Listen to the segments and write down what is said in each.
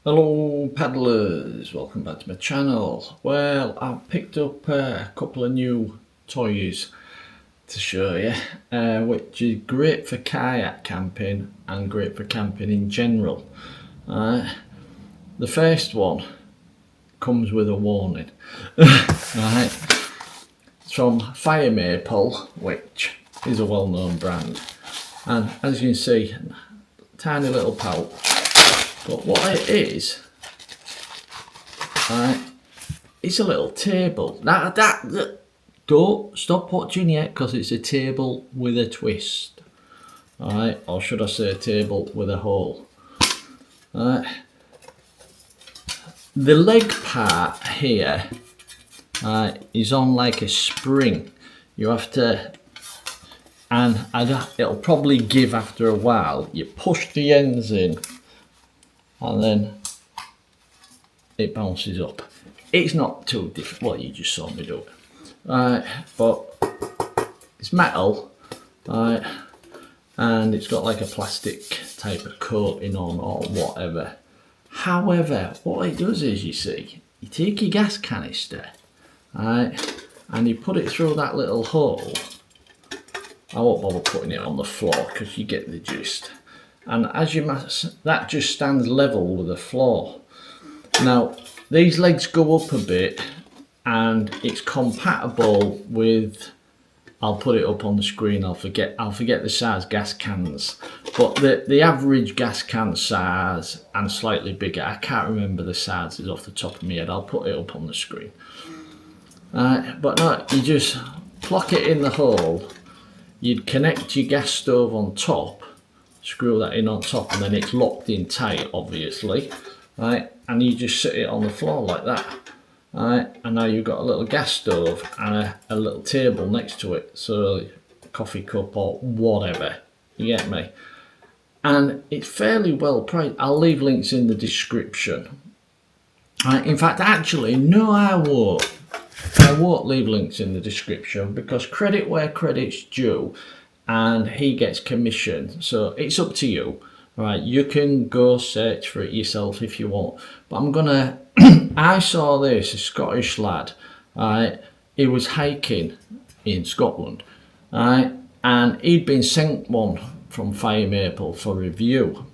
Hello paddlers, welcome back to my channel. Well, I've picked up a couple of new toys to show you, which is great for kayak camping and great for camping in general. The first one comes with a warning. Right. It's from Fire Maple, which is a well-known brand, and as you can see, tiny little pouch. But what it is, it's a little table. Now don't stop watching yet, because it's a table with a twist. Alright, or should I say a table with a hole. The leg part here is on like a spring. You have to, and it'll probably give after a while. You push the ends in, and then it bounces up. It's not too difficult. Well, you just saw me do it. But it's metal, and it's got like a plastic type of coating on or whatever. However, what it does is, you see, you take your gas canister, and you put it through that little hole. I won't bother putting it on the floor because you get the gist. And as you must, that just stands level with the floor. Now these legs go up a bit, and it's compatible with, I'll put it up on the screen, I'll forget the size gas cans, but the average gas can size and slightly bigger, I can't remember the sizes off the top of my head, I'll put it up on the screen. But no, you just plonk it in the hole, you'd connect your gas stove on top, screw that in on top, and then it's locked in tight, obviously, right? And you just sit it on the floor like that, right? And now you've got a little gas stove and a little table next to it, so a coffee cup or whatever, you get me? And it's fairly well priced. I'll leave links in the description. In fact, actually, no, I won't leave links in the description, because credit where credit's due, and he gets commission, so it's up to you, right? You can go search for it yourself if you want, but I'm gonna I saw this, a Scottish lad, right? He was hiking in Scotland, right? And he'd been sent one from Fire Maple for review,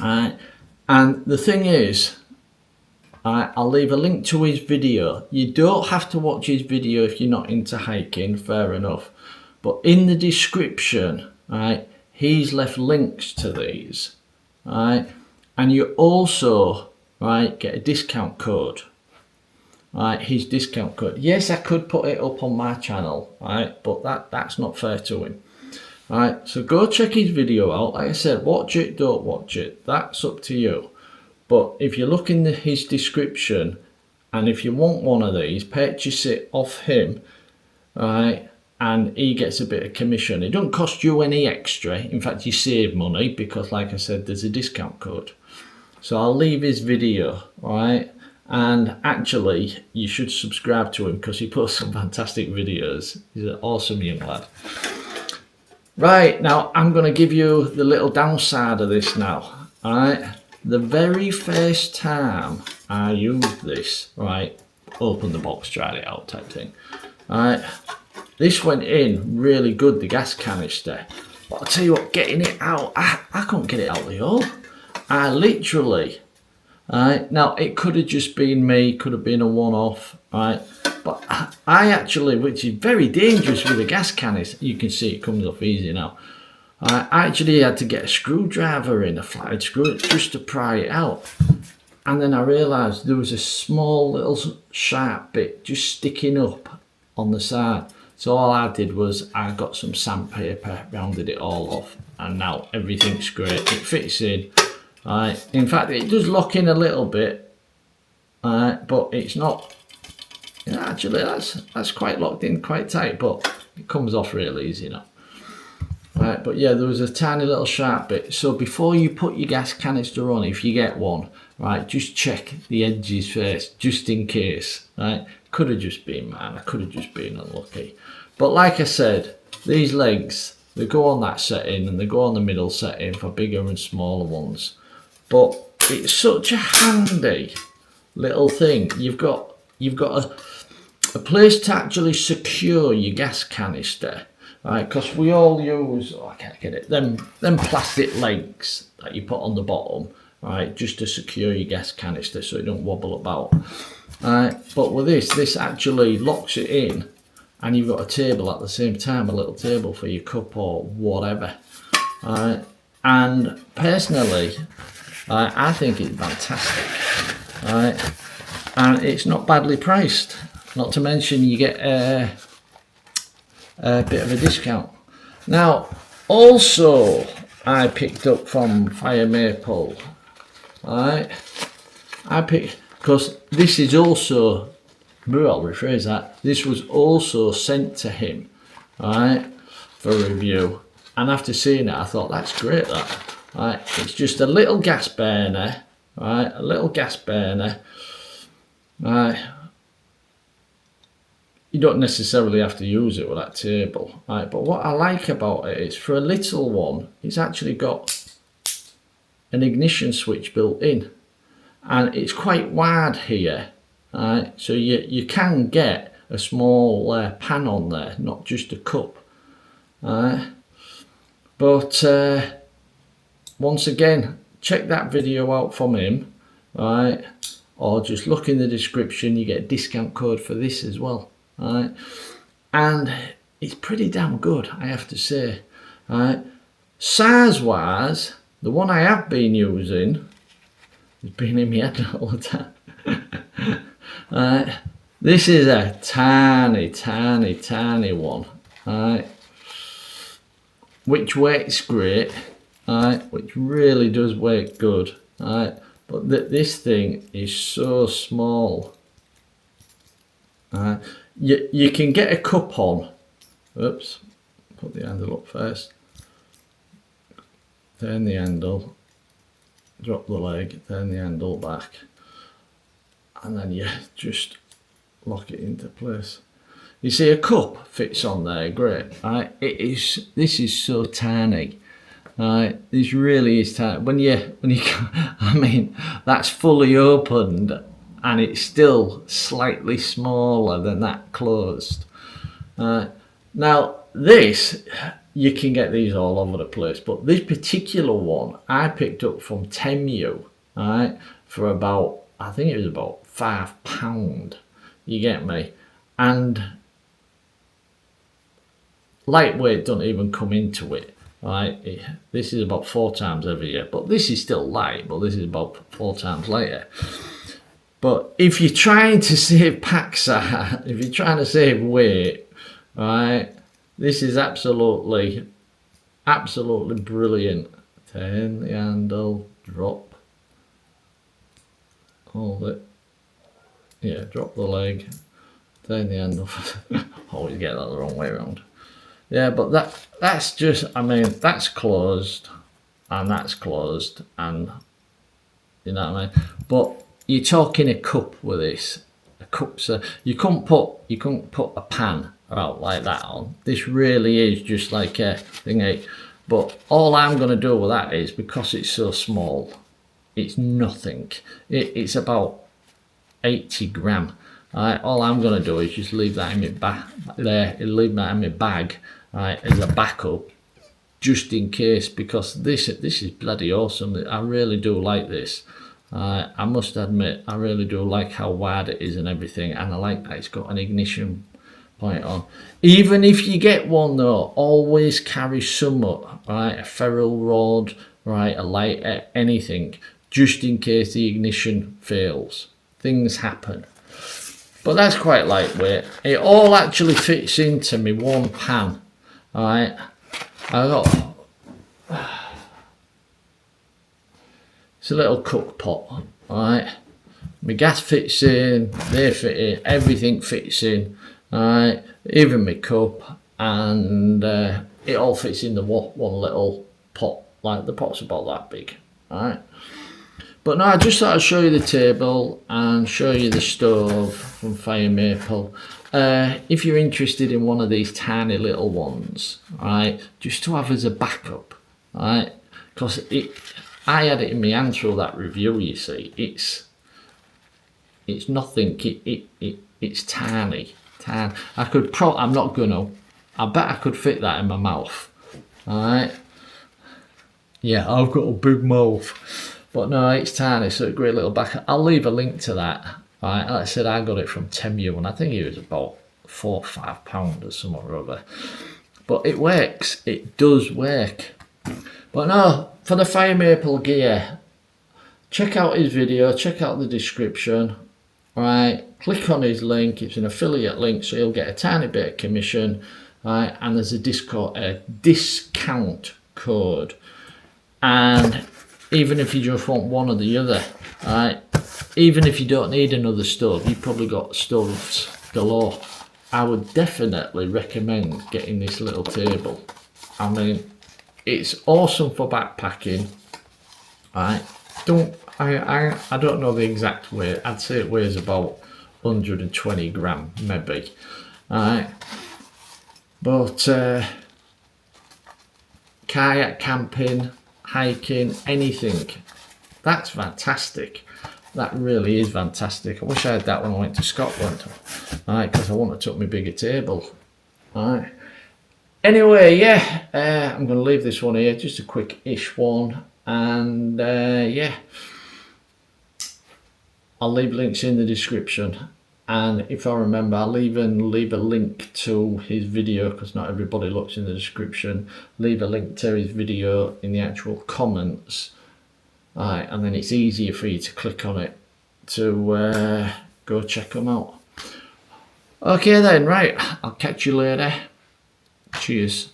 right? And the thing is, I'll leave a link to his video. You don't have to watch his video if you're not into hiking, fair enough. But in the description, right, he's left links to these, right, and you also, right, get a discount code, right, his discount code. Yes, I could put it up on my channel, right, but that's not fair to him, right. So go check his video out. Like I said, watch it, don't watch it, that's up to you. But if you look in his description, and if you want one of these, purchase it off him, right, and he gets a bit of commission. It don't cost you any extra. In fact, you save money, because like I said, there's a discount code. So I'll leave his video, right? And actually, you should subscribe to him, because he posts some fantastic videos. He's an awesome young lad. Right, now I'm going to give you the little downside of this now, all right? The very first time I used this, right, open the box, tried it out type thing, all right? This went in really good, the gas canister. But I'll tell you what, getting it out, I couldn't get it out of the hole. I literally, right, now it could have just been me, could have been a one-off, right? But I actually, which is very dangerous with a gas canister, you can see it comes off easy now. I actually had to get a screwdriver in, a flathead screw, just to pry it out. And then I realised there was a small little sharp bit just sticking up on the side. So all I did was I got some sandpaper, rounded it all off, and now everything's great. It fits in. In fact, it does lock in a little bit, but it's not. Actually, that's quite locked in, quite tight, but it comes off real easy now. Right, but yeah, there was a tiny little sharp bit. So before you put your gas canister on, if you get one, right, just check the edges first, just in case, right? Could have just been mine, I could have just been unlucky. But like I said, these legs, they go on that setting, and they go on the middle setting for bigger and smaller ones. But it's such a handy little thing. You've got a place to actually secure your gas canister, right? Because we all use, oh, I can't get it, them plastic legs that you put on the bottom, right, just to secure your gas canister so it don't wobble about. But with this actually locks it in, and you've got a table at the same time, a little table for your cup or whatever. And personally, I think it's fantastic. And it's not badly priced. Not to mention you get a bit of a discount. Now, also I picked up from Fire Maple. I picked, because this is also, I'll rephrase that, this was also sent to him, for review. And after seeing it, I thought, that's great, that. It's just a little gas burner, a little gas burner. You don't necessarily have to use it with that table, but what I like about it is, for a little one, it's actually got an ignition switch built in, and it's quite wide here, so you can get a small pan on there, not just a cup. But once again, check that video out from him, or just look in the description. You get a discount code for this as well, and it's pretty damn good, I have to say. Size wise, the one I have been using has been in my head all the time. This is a tiny one, which works great, which really does work good, but this thing is so small. You can get a cup on. Oops, put the handle up first. Turn the handle, drop the leg, turn the handle back, and then you just lock it into place. You see, a cup fits on there, great. This is so tiny. This really is tiny. When you, I mean, that's fully opened, and it's still slightly smaller than that closed. Now this, you can get these all over the place, but this particular one I picked up from TEMU, for about, I think it was about £5. You get me? And lightweight don't even come into it. This is about 4 times heavier, but this is still light, but this is about 4 times lighter. But if you're trying to save pack size, if you're trying to save weight, this is absolutely brilliant. Turn the handle, drop, hold it, yeah, drop the leg, turn the handle. Always get that the wrong way around. Yeah, but that's just, I mean, that's closed, and that's closed, and you know what I mean. But you're talking a cup with this. A cup, so you couldn't put a pan out like that on. This really is just like a thingy. But all I'm going to do with that is, because it's so small, it's nothing. It's about 80 gram. All I'm going to do is just leave that in my bag, as a backup, just in case, because this is bloody awesome. I really do like this. I must admit, I really do like how wide it is and everything, and I like that it's got an ignition point on. Even if you get one though, always carry some up, a ferrule rod, a lighter, anything, just in case the ignition fails. Things happen. But that's quite lightweight. It all actually fits into me one pan. I got, it's a little cook pot. My gas fits in, they fit in, everything fits in. Even my cup, and it all fits in the one little pot. Like, the pot's about that big. But no, I just thought I'd show you the table and show you the stove from Fire Maple. If you're interested in one of these tiny little ones, just to have as a backup, because I had it in my hand through that review, you see. It's nothing, it's tiny. I could I'm not gonna, I bet I could fit that in my mouth. Alright. Yeah, I've got a big mouth. But no, it's tiny, so a great little back. I'll leave a link to that. Alright, like I said, I got it from TEMU, and I think it was about £4 or £5 or something or other. But it works, it does work. But no, for the fire maple gear, check out his video, check out the description. Right, click on his link. It's an affiliate link, so you'll get a tiny bit of commission. Right, and there's a discount code. And even if you just want one or the other, right, even if you don't need another stove, you've probably got stoves galore. I would definitely recommend getting this little table. I mean, it's awesome for backpacking. Right, I don't know the exact weight. I'd say it weighs about 120 gram, maybe. Alright. But kayak camping, hiking, anything. That's fantastic. That really is fantastic. I wish I had that when I went to Scotland. Alright, because I want to take my bigger table. Alright. Anyway, yeah, I'm going to leave this one here. Just a quick-ish one. And yeah, I'll leave links in the description, and if I remember, I'll even leave a link to his video, because not everybody looks in the description. Leave a link to his video in the actual comments, and then it's easier for you to click on it to go check them out. Okay then, right, I'll catch you later. Cheers.